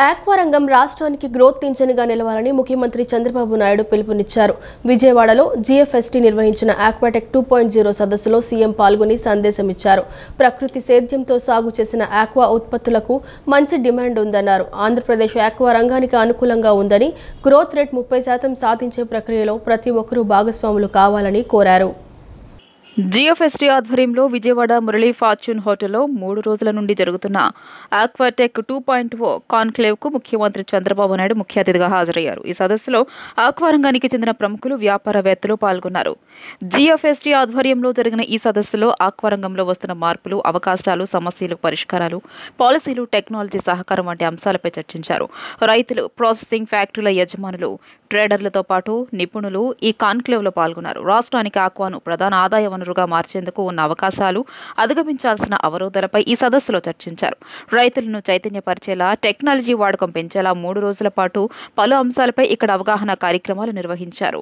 Aqua రంగం రాష్ట్రానికి growth ఇంజన్గా నిలవాలని ముఖ్యమంత్రి చంద్రబాబు నాయుడు పిలుపునిచ్చారు. విజయవాడలో జీఎఫ్ఎస్టీ నిర్వహించిన ఆక్వాటెక్ 2.0 సదస్సులో సీఎం పాల్గొని సందేశం ఇచ్చారు. ప్రకృతి సేద్యంతో సాగు చేసిన ఆక్వా ఉత్పత్తులకు మంచి డిమాండ్ ఉందన్నారు. ఆంధ్రప్రదేశ్ ఆక్వా రంగానికి అనుకూలంగా ఉందని, గ్రోత్ రేట్ 30% సాధించే ప్రక్రియలో ప్రతి ఒక్కరూ భాగస్వాములు కావాలని కోరారు. జీఎఫ్ఎస్టీ ఆధ్వర్యంలో విజయవాడ మురళీ ఫార్చ్యూన్ హోటల్లో 3 రోజుల నుండి జరుగుతున్న ఆక్వాటెక్ 2.0 కాన్క్లేవ్కు ముఖ్యమంత్రి చంద్రబాబు నాయుడు ముఖ్య అతిథిగా హాజరయ్యారు. ఈ సదస్సులో ఆక్వా రంగానికి చెందిన ప్రముఖులు, వ్యాపారవేత్తలు పాల్గొన్నారు. జీఎఫ్ఎస్టీ ఆధ్వర్యంలో జరిగిన ఈ సదస్సులో ఆక్వా రంగంలో వస్తున్న మార్పులు, అవకాశాలు, సమస్యలు, పరిష్కారాలు, పాలసీలు, టెక్నాలజీ సహకారం వంటి అంశాలపై చర్చించారు. రైతులు, ప్రాసెసింగ్ ఫ్యాక్టరీల యజమానులు, ట్రేడర్లతో పాటు నిపుణులు ఈ కాన్క్లేవ్లో పాల్గొన్నారు. రాష్ట్రానికి ఆక్వాను ప్రధాన ఆదాయ వనరుగా మార్చేందుకు ఉన్న అవకాశాలు, అధిగమించాల్సిన అవరోధాలపై ఈ సదస్సులో చర్చించారు. రైతులను చైతన్యపరిచేలా, టెక్నాలజీ వాడకం పెంచేలా 3 రోజుల పాటు పలు అంశాలపై ఇక్కడ అవగాహన కార్యక్రమాలు నిర్వహించారు.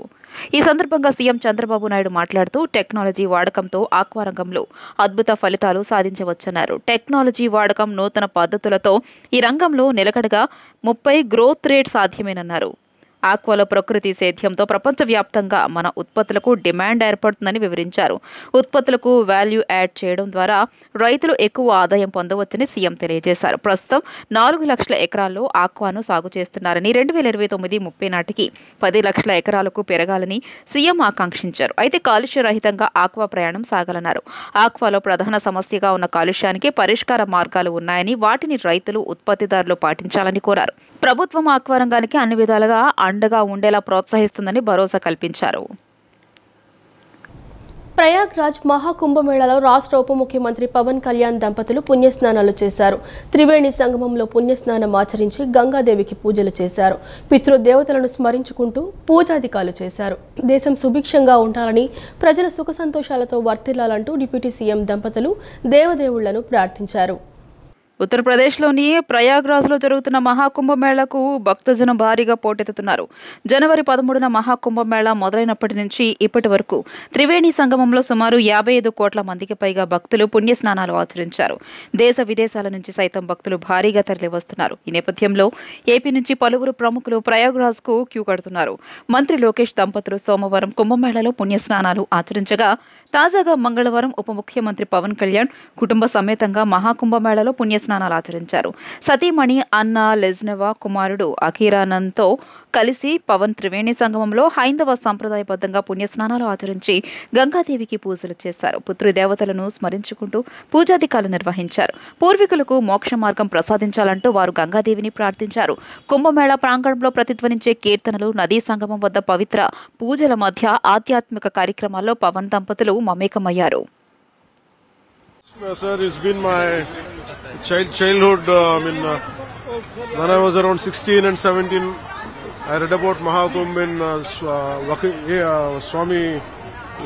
ఈ సందర్భంగా సీఎం చంద్రబాబు నాయుడు మాట్లాడుతూ, టెక్నాలజీ వాడకంతో ఆక్వా రంగంలో అద్భుత ఫలితాలు సాధించవచ్చన్నారు. టెక్నాలజీ వాడకం, నూతన పద్ధతులతో ఈ రంగంలో నిలకడగా 30 గ్రోత్ రేట్ సాధ్యమేనన్నారు. ఆక్వాలో ప్రకృతి సేద్యంతో ప్రపంచవ్యాప్తంగా మన ఉత్పత్తులకు డిమాండ్ ఏర్పడుతుందని వివరించారు. ఉత్పత్తులకు వాల్యూ యాడ్ చేయడం ద్వారా రైతులు ఎక్కువ ఆదాయం పొందవచ్చని సీఎం తెలియజేశారు. ప్రస్తుతం 4 లక్షల ఎకరాల్లో ఆక్వాను సాగు చేస్తున్నారని, 2029-30 నాటికి 10 లక్షల ఎకరాలకు పెరగాలని సీఎం ఆకాంక్షించారు. అయితే కాలుష్య రహితంగా ఆక్వా ప్రయాణం సాగాలన్నారు. ఆక్వాలో ప్రధాన సమస్యగా ఉన్న కాలుష్యానికి పరిష్కార మార్గాలు ఉన్నాయని, వాటిని రైతులు, ఉత్పత్తిదారులు పాటించాలని కోరారు. ప్రభుత్వం ఆక్వా రంగానికి అన్ని విధాలుగా అండగా ఉండేలా ప్రోత్సహిస్తుందని భరోసా కల్పించారు. ప్రయాగ్రాజ్ మహాకుంభమేళాలో రాష్ట్ర ఉప ముఖ్యమంత్రి పవన్ కళ్యాణ్ దంపతులు పుణ్యస్నానాలు చేశారు. త్రివేణి సంగమంలో పుణ్యస్నానం ఆచరించి గంగాదేవికి పూజలు చేశారు. పితృదేవతలను స్మరించుకుంటూ పూజాధికాలు చేశారు. దేశం సుభిక్షంగా ఉండాలని, ప్రజల సుఖ సంతోషాలతో వర్ధిల్లాలంటూ డిప్యూటీ సీఎం దంపతులు దేవదేవుళ్లను ప్రార్థించారు. ఉత్తరప్రదేశ్లోని ప్రయాగ్రాజ్లో జరుగుతున్న మహాకుంభమేళాకు భక్తజనం భారీగా పోటెత్తుతున్నారు. జనవరి 13న మహాకుంభమేళా మొదలైనప్పటి నుంచి ఇప్పటి వరకు త్రివేణి సంగమంలో సుమారు 55 కోట్ల మందికి పైగా భక్తులు పుణ్యస్నానాలు ఆచరించారు. దేశ విదేశాల నుంచి సైతం భక్తులు భారీగా తరలివస్తున్నారు. ఈ నేపథ్యంలో ఏపీ నుంచి పలువురు ప్రముఖులు ప్రయాగ్రాజ్కు క్యూ కడుతున్నారు. మంత్రి లోకేష్ దంపతులు సోమవారం కుంభమేళాలో పుణ్యస్నానాలు ఆచరించగా, తాజాగా మంగళవారం ఉప ముఖ్యమంత్రి పవన్ కళ్యాణ్ కుటుంబ సమేతంగా మహాకుంభమేళాలో పుణ్యస్నానాలు ఆచరించారు. సతీమణి అన్నా లెజ్నెవా కుమారుడు అఖీరానంద్తో కలిసి పవన్ త్రివేణి సంగమంలో హైందవ సంప్రదాయబద్ధంగా పుణ్యస్నానాలు ఆచరించి గంగాదేవికి పూజలు చేశారు. పితృదేవతలను స్మరించుకుంటూ పూజాధికాలు నిర్వహించారు. పూర్వీకులకు మోక్ష మార్గం ప్రసాదించాలంటూ వారు గంగాదేవిని ప్రార్థించారు. కుంభమేళా ప్రాంగణంలో ప్రతిధ్వనించే కీర్తనలు, నదీ సంగమం వద్ద పవిత్ర పూజల మధ్య ఆధ్యాత్మిక కార్యక్రమాల్లో పవన్ దంపతులు మమేకమయ్యారు. Sir, it's been my childhood. When I was around 16 and 17, I read about Mahakumbh in Swami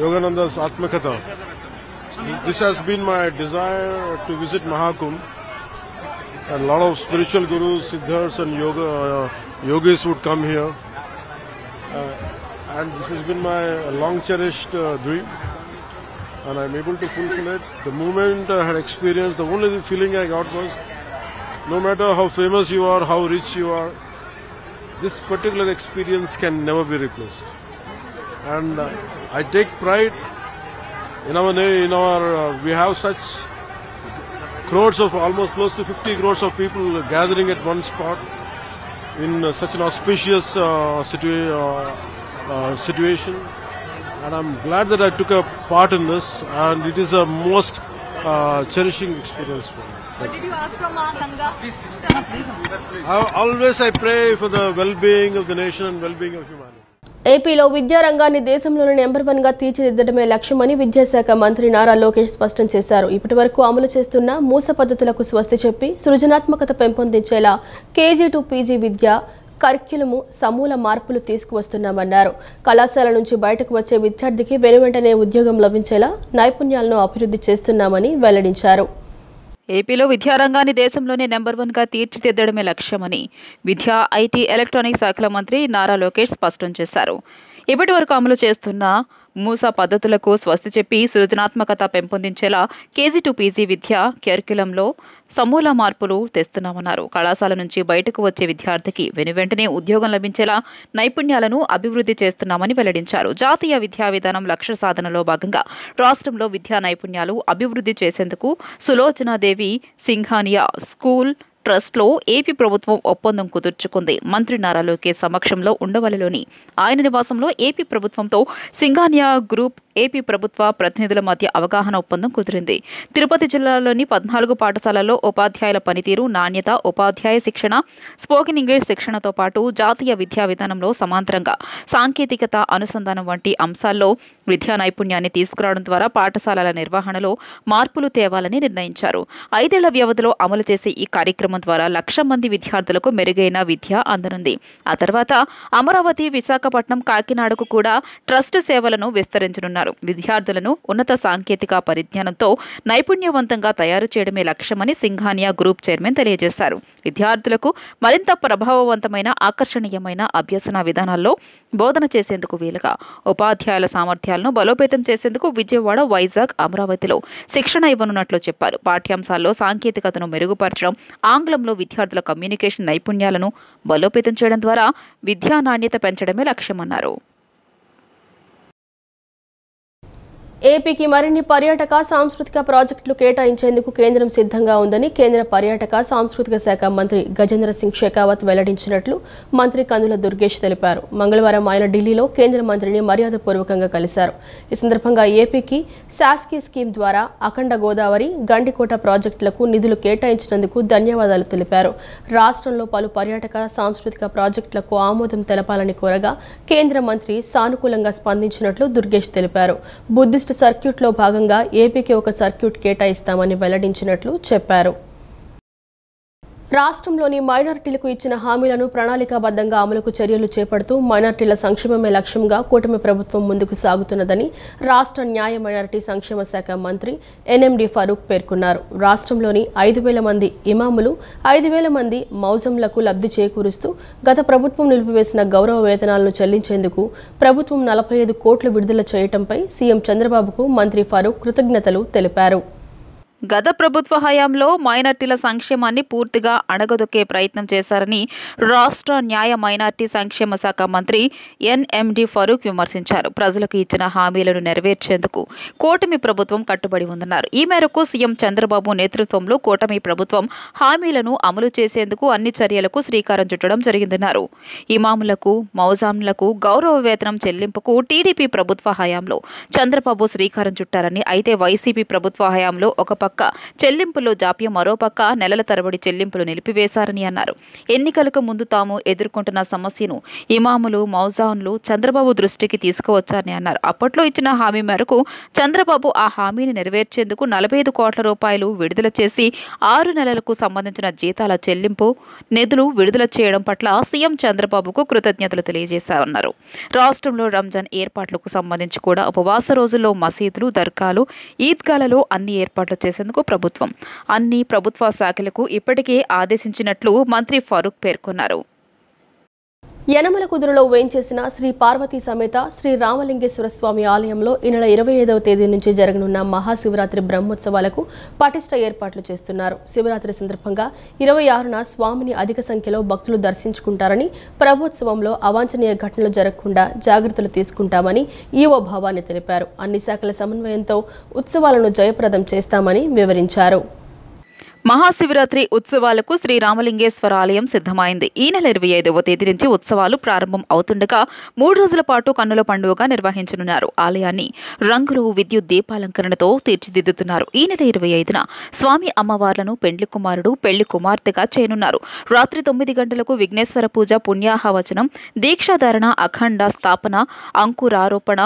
Yogananda's Atmakatha. This has been my desire to visit Mahakumbh. And a lot of spiritual gurus, siddhas and yogis would come here. And this has been my long cherished dream. And I'm able to fulfill it. The moment I had experienced, the only feeling I got was, no matter how famous you are, how rich you are, this particular experience can never be replaced. And I take pride in we have such crores of, almost close to 50 crores of people gathering at one spot in such an auspicious situation. And I'm glad that I took a part in this, and it is a most cherishing experience for me. What did you ask from Ganga? Always I pray for the well-being of the nation and well-being of humanity. ఏపీలో విద్యారంగాన్ని దేశంలోనే number 1గా తీర్చిదిద్దడమే లక్ష్యమని విద్యాశాఖ మంత్రి నారా లోకేష్ స్పష్టం చేశారు. ఇప్పటి వరకు అమలు చేస్తున్న మూస పద్ధతులకు స్వస్తి చెప్పి సృజనాత్మకత పెంపొందించేలా KG to PG Vidya curriculum సమూల మార్పులు తీసుకువస్తున్నామన్నారు. కళాశాల నుంచి బయటకు వచ్చే విద్యార్థికి వెనువెంటనే ఉద్యోగం లభించేలా నైపుణ్యాలను అభివృద్ధి చేస్తున్నామని వెల్లడించారు. ఏపీలో విద్యారంగాన్ని దేశంలోనే నెంబర్ 1గా తీర్చిదిద్దడమే లక్ష్యమని విద్యా, ఐటీ, ఎలక్ట్రానిక్స్ శాఖల మంత్రి నారా లోకేష్ స్పష్టం చేశారు. ఇప్పటి వరకు అమలు చేస్తున్న మూస పద్ధతులకు స్వస్తి చెప్పి సృజనాత్మకత పెంపొందించేలా కేజీ టు పీజీ విద్య కరిక్యులంలో సమూల మార్పులు తెస్తున్నామన్నారు. కళాశాల నుంచి బయటకు వచ్చే విద్యార్థికి వెనువెంటనే ఉద్యోగం లభించేలా నైపుణ్యాలను అభివృద్ధి చేస్తున్నామని వెల్లడించారు. జాతీయ విద్యా విధానం లక్ష్య సాధనలో భాగంగా రాష్ట్రంలో విద్యా నైపుణ్యాలు అభివృద్ధి చేసేందుకు సులోచనాదేవి సింఘానియా స్కూల్ ట్రస్ట్లో ఏపీ ప్రభుత్వం ఒప్పందం కుదుర్చుకుంది. మంత్రి నారా లోకేష్ సమక్షంలో ఉండవల్లిలోని ఆయన నివాసంలో ఏపీ ప్రభుత్వంతో సింఘానియా గ్రూప్ ఏపీ ప్రభుత్వ ప్రతినిధుల మధ్య అవగాహన ఒప్పందం కుదిరింది. తిరుపతి జిల్లాలోని 14 పాఠశాలల్లో ఉపాధ్యాయుల పనితీరు, నాణ్యత, ఉపాధ్యాయ శిక్షణ, స్పోకెన్ ఇంగ్లీష్ శిక్షణతో పాటు జాతీయ విద్యా విధానంలో సమాంతరంగా సాంకేతికత అనుసంధానం వంటి అంశాల్లో విద్యా నైపుణ్యాన్ని తీసుకురావడం ద్వారా పాఠశాలల నిర్వహణలో మార్పులు తేవాలని నిర్ణయించారు. 5 ఏళ్ల వ్యవధిలో అమలు చేసే ఈ కార్యక్రమం ద్వారా 1,00,000 మంది విద్యార్థులకు మెరుగైన విద్య అందనుంది. ఆ తర్వాత అమరావతి, విశాఖపట్నం, కాకినాడకు కూడా ట్రస్ట్ సేవలను విస్తరించనున్నారు. విద్యార్థులను ఉన్నత సాంకేతిక పరిజ్ఞానంతో నైపుణ్యవంతంగా తయారు చేయడమే లక్ష్యమని సింఘానియా గ్రూప్ చైర్మన్ తెలియజేశారు. విద్యార్థులకు మరింత ప్రభావవంతమైన, ఆకర్షణీయమైన అభ్యసన విధానాల్లో బోధన చేసేందుకు వీలుగా ఉపాధ్యాయుల సామర్థ్యాలను బలోపేతం చేసేందుకు విజయవాడ, వైజాగ్, అమరావతిలో శిక్షణ ఇవ్వనున్నట్లు చెప్పారు. పాఠ్యాంశాల్లో సాంకేతికతను మెరుగుపరచడం, ఆంగ్లంలో విద్యార్థుల కమ్యూనికేషన్ నైపుణ్యాలను బలోపేతం చేయడం ద్వారా విద్యా నాణ్యత పెంచడమే లక్ష్యమన్నారు. ఏపీకి మరిన్ని పర్యాటక సాంస్కృతిక ప్రాజెక్టులు కేటాయించేందుకు కేంద్రం సిద్ధంగా ఉందని కేంద్ర పర్యాటక సాంస్కృతిక శాఖ మంత్రి గజేంద్ర సింగ్ షెకావత్ వెల్లడించినట్లు మంత్రి కందుల దుర్గేష్ తెలిపారు. మంగళవారం ఆయన ఢిల్లీలో కేంద్ర మంత్రిని మర్యాదపూర్వకంగా కలిశారు. ఈ సందర్భంగా ఏపీకి శాస్కీ స్కీమ్ ద్వారా అఖండ గోదావరి, గండికోట ప్రాజెక్టులకు నిధులు కేటాయించినందుకు ధన్యవాదాలు తెలిపారు. రాష్ట్రంలో పలు పర్యాటక సాంస్కృతిక ప్రాజెక్టులకు ఆమోదం తెలపాలని కోరగా కేంద్ర మంత్రి సానుకూలంగా స్పందించినట్లు దుర్గేష్ తెలిపారు. బుద్ధిస్ట్ సర్క్యూట్లో భాగంగా ఏపీకి ఒక సర్క్యూట్ కేటాయిస్తామని వెల్లడించినట్లు చెప్పారు. రాష్ట్రంలోని మైనారిటీలకు ఇచ్చిన హామీలను ప్రణాళికాబద్ధంగా అమలుకు చర్యలు చేపడుతూ మైనారిటీల సంక్షేమమే లక్ష్యంగా కూటమి ప్రభుత్వం ముందుకు సాగుతున్నదని రాష్ట్ర న్యాయ మైనారిటీ సంక్షేమ శాఖ మంత్రి ఎన్ఎండి ఫరూక్ పేర్కొన్నారు. రాష్ట్రంలోని 5,000 మంది ఇమాములు, 5,000 మంది మౌజంలకు లబ్ధి చేకూరుస్తూ గత ప్రభుత్వం నిలిపివేసిన గౌరవ వేతనాలను చెల్లించేందుకు ప్రభుత్వం 45 కోట్లు విడుదల చేయడంపై సీఎం చంద్రబాబుకు మంత్రి ఫరూక్ కృతజ్ఞతలు తెలిపారు. గత ప్రభుత్వ హయాంలో మైనార్టీల సంక్షేమాన్ని పూర్తిగా అణగదొక్కే ప్రయత్నం చేశారని రాష్ట్ర న్యాయ మైనార్టీ సంక్షేమ శాఖ మంత్రి ఎన్ఎండి ఫరూక్ విమర్శించారు. ప్రజలకు ఇచ్చిన హామీలను నెరవేర్చేందుకు కూటమి ప్రభుత్వం కట్టుబడి ఉందన్నారు. ఈ మేరకు సీఎం చంద్రబాబు నేతృత్వంలో కూటమి ప్రభుత్వం హామీలను అమలు చేసేందుకు అన్ని చర్యలకు శ్రీకారం చుట్టడం జరిగిందన్నారు. ఇమాములకు, మౌజాంలకు గౌరవ వేతనం చెల్లింపుకు టీడీపీ ప్రభుత్వ హయాంలో చంద్రబాబు శ్రీకారం చుట్టారని, అయితే వైసీపీ ప్రభుత్వ హయాంలో ఒక పక్క చెల్లింపుల్లో జాప్యం, మరోపక్క నెలల తరబడి చెల్లింపులు నిలిపివేశారని అన్నారు. ఎన్నికలకు ముందు తాము ఎదుర్కొంటున్న సమస్యను ఇమాములు, మౌజాన్లు చంద్రబాబు దృష్టికి తీసుకువచ్చారని అన్నారు. అప్పట్లో ఇచ్చిన హామీ మేరకు చంద్రబాబు ఆ హామీని నెరవేర్చేందుకు 45 కోట్ల రూపాయలు విడుదల చేసి 6 నెలలకు సంబంధించిన జీతాల చెల్లింపు నిధులు విడుదల చేయడం పట్ల సీఎం చంద్రబాబుకు కృతజ్ఞతలు తెలియజేశారన్నారు. రాష్ట్రంలో రంజాన్ ఏర్పాట్లకు సంబంధించి కూడా ఉపవాస రోజుల్లో మసీదులు, దర్గాలు, ఈద్గాలలో అన్ని ఏర్పాట్లు చేసేందుకు ప్రభుత్వం అన్ని ప్రభుత్వ శాఖలకు ఇప్పటికే ఆదేశించినట్లు మంత్రి ఫరూక్ పేర్కొన్నారు. యనమల కుదురులో వేంచేసిన శ్రీ పార్వతీ సమేత శ్రీ రామలింగేశ్వర స్వామి ఆలయంలో ఈ నెల 25వ తేదీ నుంచి జరగనున్న మహాశివరాత్రి బ్రహ్మోత్సవాలకు పటిష్ట ఏర్పాట్లు చేస్తున్నారు. శివరాత్రి సందర్భంగా 26న స్వామిని అధిక సంఖ్యలో భక్తులు దర్శించుకుంటారని, ప్రభోత్సవంలో అవాంఛనీయ ఘటనలు జరగకుండా జాగ్రత్తలు తీసుకుంటామని ఈవో భవాని తెలిపారు. అన్ని శాఖల సమన్వయంతో ఉత్సవాలను జయప్రదం చేస్తామని వివరించారు. మహాశివరాత్రి ఉత్సవాలకు శ్రీ రామలింగేశ్వర ఆలయం సిద్ధమైంది. ఈ నెల 25వ తేదీ నుంచి ఉత్సవాలు ప్రారంభం అవుతుండగా 3 రోజుల పాటు కన్నుల పండుగగా నిర్వహించనున్నారు. ఆలయాన్ని రంగులు, విద్యుత్ దీపాలంకరణతో తీర్చిదిద్దుతున్నారు. ఈ నెల 25న స్వామి అమ్మవార్లను పెండ్లి కుమారుడు, పెళ్లి కుమార్తెగా చేయనున్నారు. రాత్రి 9 గంటలకు విఘ్నేశ్వర పూజ, పుణ్యాహవచనం, దీక్షాధారణ, అఖండ స్థాపన, అంకురారోపణ,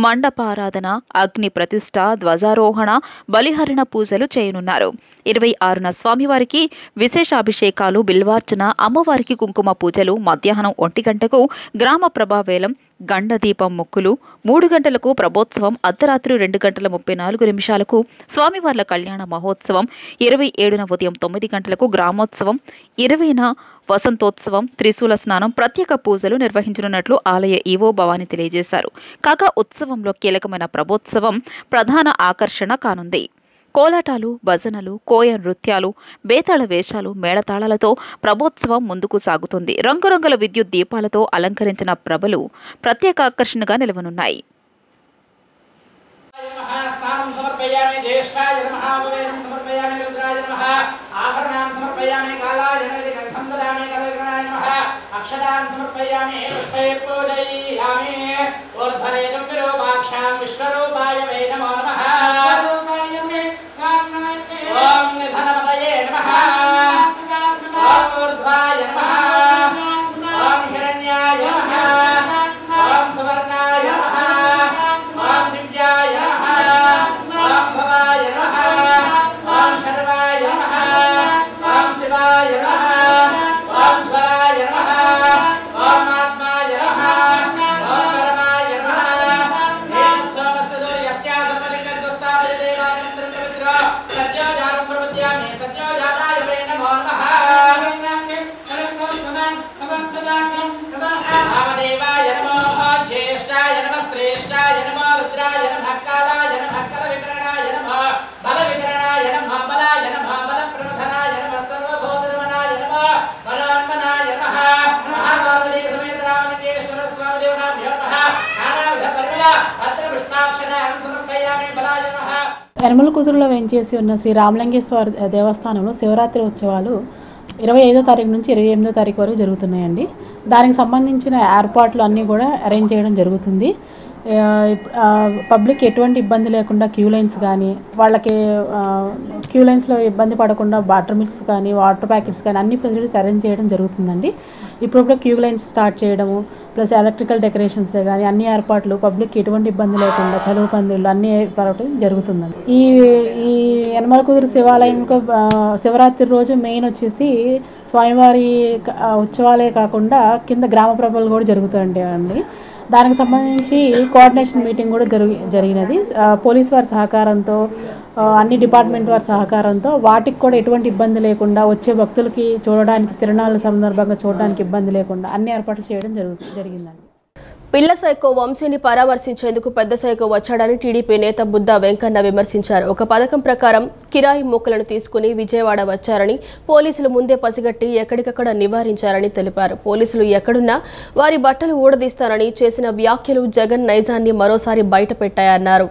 మండపారాధన, అగ్ని ప్రతిష్ఠ, ధ్వజారోహణ, బలిహరణ పూజలు చేయనున్నారు. 26న పాల్గొన్న స్వామివారికి విశేషాభిషేకాలు, బిల్వార్చన, అమ్మవారికి కుంకుమ పూజలు, మధ్యాహ్నం 1 గంటకు గ్రామ ప్రభావేలం, గండదీపం మొక్కులు, 3 గంటలకు ప్రభోత్సవం, అర్ధరాత్రి 2 గంటల 34 నిమిషాలకు స్వామివార్ల కళ్యాణ మహోత్సవం, 27న ఉదయం 9 గంటలకు గ్రామోత్సవం, 20న వసంతోత్సవం, త్రిశూల స్నానం, ప్రత్యేక పూజలు నిర్వహించనున్నట్లు ఆలయ ఈవో భవాని తెలియజేశారు. కాగా ఉత్సవంలో కీలకమైన ప్రభోత్సవం ప్రధాన ఆకర్షణ కానుంది. కోలాటాలు, భజనలు, కోయ నృత్యాలు, బేతాళ వేషాలు, మేళతాళాలతో ప్రభోత్సవం ముందుకు సాగుతుంది. రంగురంగుల విద్యుత్ దీపాలతో అలంకరించిన ప్రభలు ప్రత్యేక ఆకర్షణగా నిలవనున్నాయి. యనమలకుదురులో వేంచేసి ఉన్న శ్రీ రామలింగేశ్వర దేవస్థానంలో శివరాత్రి ఉత్సవాలు 25వ తారీఖు నుంచి 28వ తారీఖు వరకు జరుగుతున్నాయండి. దానికి సంబంధించిన ఏర్పాట్లు అన్నీ కూడా అరేంజ్ చేయడం జరుగుతుంది. పబ్లిక్ ఎటువంటి ఇబ్బంది లేకుండా క్యూ లైన్స్ కానీ, వాళ్ళకి క్యూ లైన్స్లో ఇబ్బంది పడకుండా వాటర్ మిల్క్స్ కానీ, వాటర్ ప్యాకెట్స్ కానీ అన్ని ఫెసిలిటీస్ అరేంజ్ చేయడం జరుగుతుందండి. ఇప్పుడు క్యూ లైన్స్ స్టార్ట్ చేయడము, ప్లస్ ఎలక్ట్రికల్ డెకరేషన్స్ కానీ అన్ని ఏర్పాట్లు పబ్లిక్ ఎటువంటి ఇబ్బంది లేకుండా చలువ పందిళ్ళు అన్ని ఏర్పాటు జరుగుతుందండి. ఈ యనమలకుదురు శివాలయంలో శివరాత్రి రోజు మెయిన్ వచ్చేసి స్వామివారి ఉత్సవాలే కాకుండా కింద గ్రామ ప్రభలు కూడా జరుగుతాయండి. దానికి సంబంధించి కోఆర్డినేషన్ మీటింగ్ కూడా జరిగినది. పోలీస్ వారి సహకారంతో, అన్ని డిపార్ట్మెంట్ వారి సహకారంతో వాటికి కూడా ఎటువంటి ఇబ్బంది లేకుండా, వచ్చే భక్తులకి చూడడానికి, తిరునాళ్ళ సందర్భంగా చూడడానికి ఇబ్బంది లేకుండా అన్ని ఏర్పాట్లు చేయడం జరిగిందండి. పిల్ల సైకో వంశీని పరామర్శించేందుకు పెద్ద సైకో వచ్చాడని టీడీపీ నేత బుద్ధ వెంకన్న విమర్శించారు. ఒక పథకం ప్రకారం కిరాయి మూకలను తీసుకుని విజయవాడ వచ్చారని, పోలీసులు ముందే పసిగట్టి ఎక్కడికక్కడ నివారించారని తెలిపారు. పోలీసులు ఎక్కడున్నా వారి బట్టలు ఊడదీస్తారని చేసిన వ్యాఖ్యలు జగన్ నైజాన్ని మరోసారి బయటపెట్టాయన్నారు.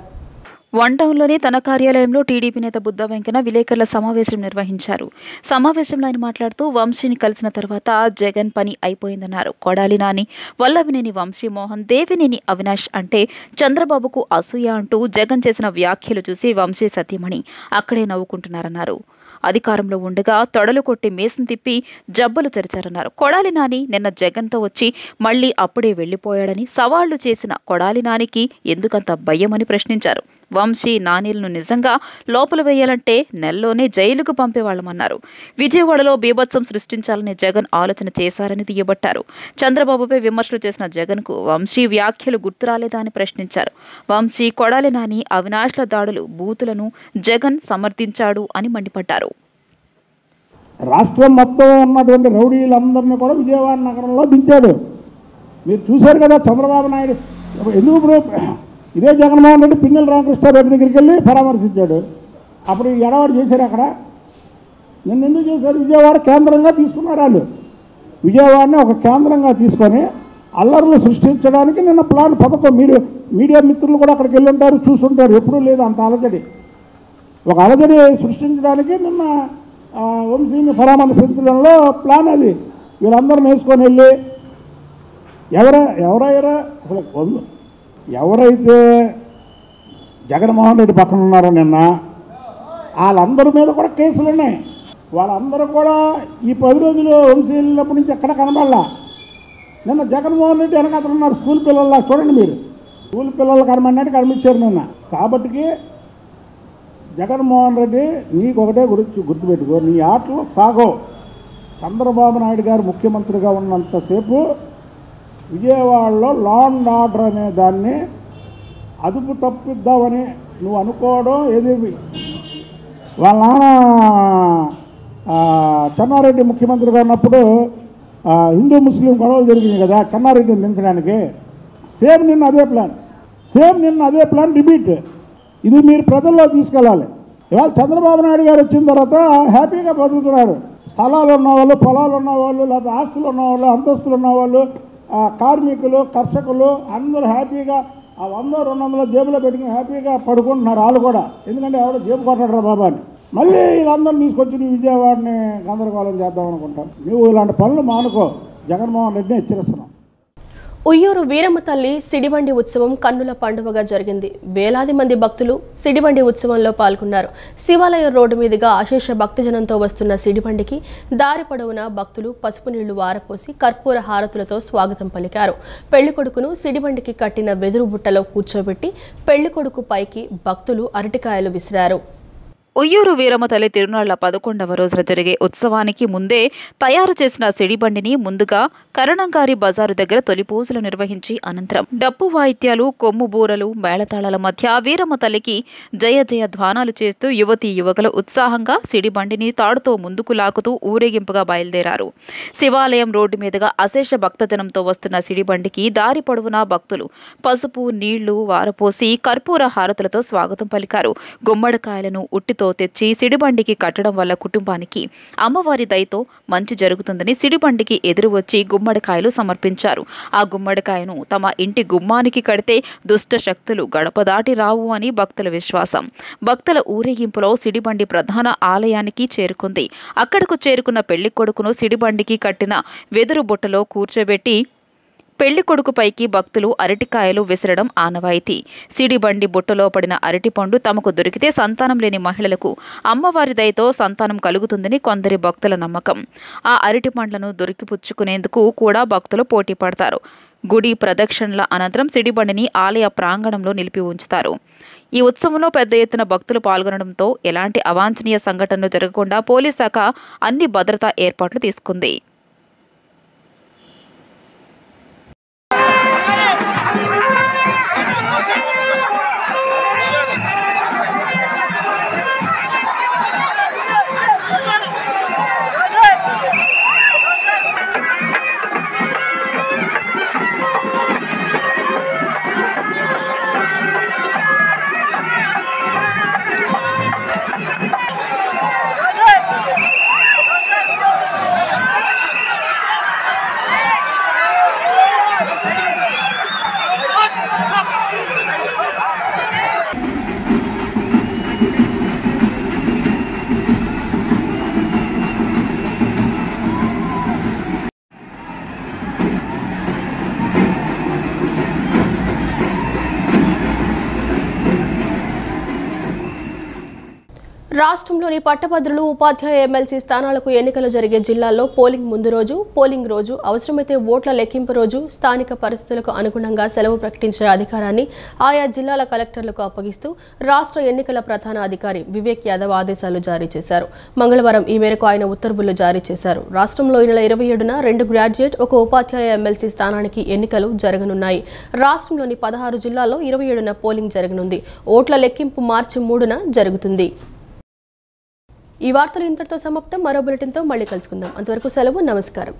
వన్ టౌన్లోని తన కార్యాలయంలో టీడీపీ నేత బుద్ధ వెంకన్న విలేకరుల సమావేశం నిర్వహించారు. సమావేశంలో ఆయన మాట్లాడుతూ వంశీని కలిసిన తర్వాత జగన్ పని అయిపోయిందన్నారు. కొడాలి నాని, వల్లభనేని వంశీమోహన్, దేవినేని అవినాష్ అంటే చంద్రబాబుకు అసూయ అంటూ జగన్ చేసిన వ్యాఖ్యలు చూసి వంశీ సతీమణి అక్కడే నవ్వుకుంటున్నారన్నారు. అధికారంలో ఉండగా తొడలు కొట్టి మేసం తిప్పి జబ్బలు తెరిచారన్నారు. కొడాలి నాని నిన్న జగన్తో వచ్చి మళ్లీ అప్పుడే వెళ్లిపోయాడని సవాళ్లు చేసిన కొడాలి నానికి ఎందుకంత భయమని ప్రశ్నించారు. వంశీ, నానీలను నిజంగా లోపల వేయాలంటే నెలలోనే జైలుకు పంపేవాళ్లమన్నారు. విజయవాడలో బీభత్సం సృష్టించాలని జగన్ ఆలోచన చేశారని దుయ్యబట్టారు. చంద్రబాబుపై విమర్శలు చేసిన జగన్కు వంశీ వ్యాఖ్యలు గుర్తురాలేదా అని ప్రశ్నించారు. వంశీ, కొడాలి నాని, అవినాష్ల దాడులు, బూతులను జగన్ సమర్థించాడు అని మండిపడ్డారు. రాష్ట్రం మొత్తం ఉన్నటువంటి రౌడీలందరినీ కూడా విజయవాడ నగరంలో దించాడు. మీరు చూశారు కదా చంద్రబాబు నాయుడు. ఎందుకు ఇప్పుడు ఇదే జగన్మోహన్ రెడ్డి పిన్నెల రామకృష్ణారెడ్డి దగ్గరికి వెళ్ళి పరామర్శించాడు. అప్పుడు ఎడవాడు చేశారు. అక్కడ నిన్న ఎందుకు చేశారు? విజయవాడ కేంద్రంగా తీసుకున్నారు. వాళ్ళు విజయవాడని ఒక కేంద్రంగా తీసుకొని అల్లర్లు సృష్టించడానికి నిన్న ప్లాన్ పథకం. మీడియా మిత్రులు కూడా అక్కడికి వెళ్ళి ఉంటారు, చూస్తుంటారు. ఎప్పుడూ లేదు అంత అలజడి. ఒక అలజడి సృష్టించడానికి నిన్న వంశీని పరామర్శించడంలో ప్లాన్ అది. వీళ్ళందరిని వేసుకొని వెళ్ళి ఎవరైతే జగన్మోహన్ రెడ్డి పక్కన ఉన్నారో నిన్న వాళ్ళందరి మీద కూడా కేసులు ఉన్నాయి. వాళ్ళందరూ కూడా ఈ 10 రోజులు వంశీ వెళ్ళినప్పటి నుంచి ఎక్కడ కనబడాల. నిన్న జగన్మోహన్ రెడ్డి వెనకాతలు ఉన్నారు. స్కూల్ పిల్లల్లా చూడండి మీరు. స్కూల్ పిల్లలు కనబడినట్టు కనిపించారు నిన్న. కాబట్టి జగన్మోహన్ రెడ్డి నీకు ఒకటే గుర్తుపెట్టుకో, నీ ఆటలు సాగో. చంద్రబాబు నాయుడు గారు ముఖ్యమంత్రిగా ఉన్నంతసేపు విజయవాడలో లా అండ్ ఆర్డర్ అనే దాన్ని అదుపు తప్పిద్దామని నువ్వు అనుకోవడం ఏదేవి. వాళ్ళ నాన్న చెన్నారెడ్డి ముఖ్యమంత్రిగా ఉన్నప్పుడు హిందూ ముస్లిం గొడవలు జరిగింది కదా చెన్నారెడ్డిని దించడానికి. సేమ్ నిన్న అదే ప్లాన్ రిపీట్. ఇది మీరు ప్రజల్లో తీసుకెళ్ళాలి. ఇవాళ చంద్రబాబు నాయుడు గారు వచ్చిన తర్వాత హ్యాపీగా బతుకుతున్నారు. స్థలాలు ఉన్నవాళ్ళు, పొలాలు ఉన్నవాళ్ళు, లేదా ఆస్తులు ఉన్నవాళ్ళు, అంతస్తులు ఉన్నవాళ్ళు, కార్మికులు, కర్షకులు అందరూ హ్యాపీగా 100-200 జేబులో పెట్టుకుని హ్యాపీగా పడుకుంటున్నారు వాళ్ళు కూడా. ఎందుకంటే ఎవరో జేబు కొట్టడరా బాబా అని. మళ్ళీ వీళ్ళందరూ తీసుకొచ్చి నువ్వు విజయవాడని గందరగోళం చేద్దాం అనుకుంటాం. నువ్వు ఇలాంటి పనులు మానుకో. జగన్మోహన్ రెడ్డిని హెచ్చరిస్తున్నాం. ఉయ్యూరు వీరమ్మ తల్లి సిడిబండి ఉత్సవం కన్నుల పండువగా జరిగింది. వేలాది మంది భక్తులు సిడిబండి ఉత్సవంలో పాల్గొన్నారు. శివాలయం రోడ్డు మీదుగా అశేష భక్తజనంతో వస్తున్న సిడిబండికి దారి పొడవునా భక్తులు పసుపు నీళ్లు వారపోసి కర్పూర హారతులతో స్వాగతం పలికారు. పెళ్లికొడుకును సిడిబండికి కట్టిన వెదురు బుట్టలో కూర్చోబెట్టి పెళ్లికొడుకు పైకి భక్తులు అరటికాయలు విసిరారు. ఉయ్యూరు వీరమ్మ తల్లి తిరునాళ్ల 11వ రోజున జరిగే ఉత్సవానికి ముందే తయారు చేసిన సిడిబండిని ముందుగా కరణంగారి బజారు దగ్గర తొలి పూజలు నిర్వహించి అనంతరం డప్పు వాయిద్యాలు, కొమ్ము బూరలు, మేళతాళాల మధ్య వీరమ్మ తల్లికి జయ జయ ధ్వానాలు చేస్తూ యువతీ యువకులు ఉత్సాహంగా సిడిబండిని తాడుతో ముందుకు లాగుతూ ఊరేగింపుగా బయలుదేరారు. శివాలయం రోడ్డు మీదుగా అశేష భక్తజనంతో వస్తున్న సిడిబండికి దారి పొడవునా భక్తులు పసుపు నీళ్లు వారపోసి కర్పూర హారతులతో స్వాగతం పలికారు. గుమ్మడికాయలను ఉట్టితో తెచ్చి సిడిబండికి కట్టడం వల్ల కుటుంబానికి అమ్మవారి దయతో మంచి జరుగుతుందని సిడిబండికి ఎదురు వచ్చి గుమ్మడికాయలు సమర్పించారు. ఆ గుమ్మడికాయను తమ ఇంటి గుమ్మానికి కడితే దుష్ట శక్తులు గడప దాటి రావు అని భక్తుల విశ్వాసం. భక్తుల ఊరేగింపులో సిడిబండి ప్రధాన ఆలయానికి చేరుకుంది. అక్కడకు చేరుకున్న పెళ్లి కొడుకును సిడిబండికి కట్టిన వెదురు బుట్టలో కూర్చోబెట్టి పెళ్లికొడుకుపైకి భక్తులు అరటికాయలు విసరడం ఆనవాయితీ. సిడిబండి బుట్టలో పడిన అరటిపండు తమకు దొరికితే సంతానం లేని మహిళలకు అమ్మవారి దయతో సంతానం కలుగుతుందని కొందరి భక్తుల నమ్మకం. ఆ అరటి పండ్లను దొరికిపుచ్చుకునేందుకు కూడా భక్తులు పోటీ పడతారు. గుడి ప్రదక్షిణల అనంతరం సిడిబండిని ఆలయ ప్రాంగణంలో నిలిపి ఉంచుతారు. ఈ ఉత్సవంలో పెద్ద ఎత్తున భక్తులు పాల్గొనడంతో ఎలాంటి అవాంఛనీయ సంఘటనలు జరగకుండా పోలీస్ శాఖ అన్ని భద్రతా ఏర్పాట్లు తీసుకుంది. రాష్ట్రంలోని పట్టభద్రులు, ఉపాధ్యాయ ఎమ్మెల్సీ స్థానాలకు ఎన్నికలు జరిగే జిల్లాల్లో పోలింగ్ ముందు రోజు, పోలింగ్ రోజు, అవసరమైతే ఓట్ల లెక్కింపు రోజు స్థానిక పరిస్థితులకు అనుగుణంగా సెలవు ప్రకటించే అధికారాన్ని ఆయా జిల్లాల కలెక్టర్లకు అప్పగిస్తూ రాష్ట్ర ఎన్నికల ప్రధాన అధికారి వివేక్ యాదవ్ ఆదేశాలు జారీ చేశారు. మంగళవారం ఈ మేరకు ఆయన ఉత్తర్వులు జారీ చేశారు. రాష్ట్రంలో ఈ నెల 27న 2 గ్రాడ్యుయేట్, 1 ఉపాధ్యాయ ఎమ్మెల్సీ స్థానానికి ఎన్నికలు జరగనున్నాయి. రాష్ట్రంలోని 16 జిల్లాల్లో 27న పోలింగ్ జరగనుంది. ఓట్ల లెక్కింపు మార్చి 3న జరుగుతుంది. ఈ వార్తలు ఇంతటితో సమాప్తం. మరో బులెటిన్తో మళ్ళీ కలుసుకుందాం. అంతవరకు సెలవు. నమస్కారం.